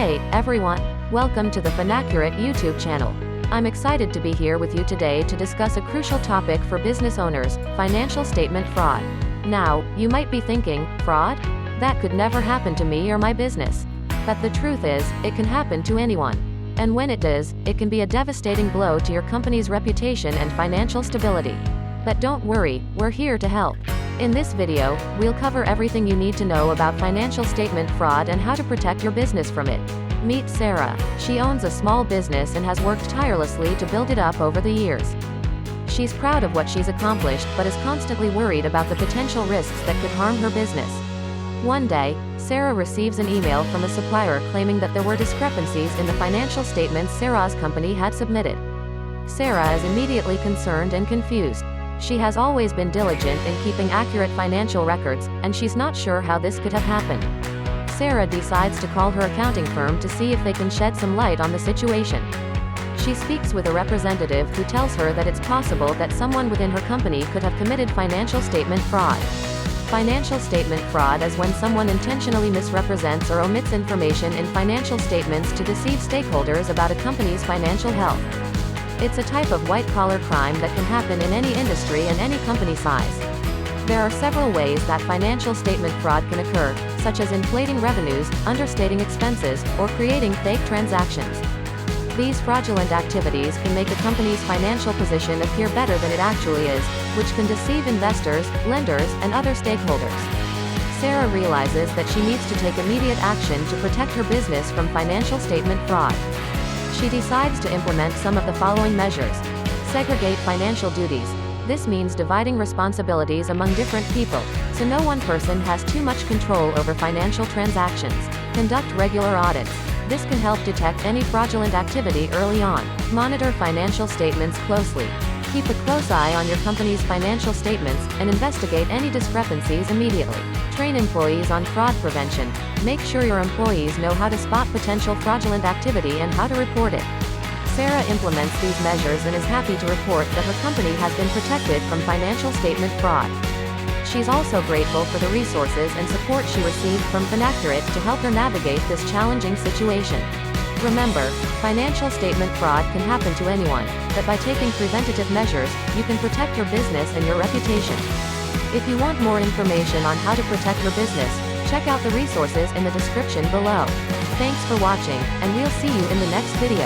Hey, everyone! Welcome to the Finaccurate YouTube channel. I'm excited to be here with you today to discuss a crucial topic for business owners: financial statement fraud. Now, you might be thinking, fraud? That could never happen to me or my business. But the truth is, it can happen to anyone. And when it does, it can be a devastating blow to your company's reputation and financial stability. But don't worry, we're here to help. In this video, we'll cover everything you need to know about financial statement fraud and how to protect your business from it. Meet Sarah. She owns a small business and has worked tirelessly to build it up over the years. She's proud of what she's accomplished but is constantly worried about the potential risks that could harm her business. One day, Sarah receives an email from a supplier claiming that there were discrepancies in the financial statements Sarah's company had submitted. Sarah is immediately concerned and confused. She has always been diligent in keeping accurate financial records, and she's not sure how this could have happened. Sarah decides to call her accounting firm to see if they can shed some light on the situation. She speaks with a representative who tells her that it's possible that someone within her company could have committed financial statement fraud. Financial statement fraud is when someone intentionally misrepresents or omits information in financial statements to deceive stakeholders about a company's financial health. It's a type of white-collar crime that can happen in any industry and any company size. There are several ways that financial statement fraud can occur, such as inflating revenues, understating expenses, or creating fake transactions. These fraudulent activities can make a company's financial position appear better than it actually is, which can deceive investors, lenders, and other stakeholders. Sarah realizes that she needs to take immediate action to protect her business from financial statement fraud. She decides to implement some of the following measures. Segregate financial duties. This means dividing responsibilities among different people, so no one person has too much control over financial transactions. Conduct regular audits. This can help detect any fraudulent activity early on. Monitor financial statements closely. Keep a close eye on your company's financial statements, and investigate any discrepancies immediately. Train employees on fraud prevention. Make sure your employees know how to spot potential fraudulent activity and how to report it. Sarah implements these measures and is happy to report that her company has been protected from financial statement fraud. She's also grateful for the resources and support she received from Finaccurate to help her navigate this challenging situation. Remember, financial statement fraud can happen to anyone, but by taking preventative measures, you can protect your business and your reputation. If you want more information on how to protect your business, check out the resources in the description below. Thanks for watching, and we'll see you in the next video.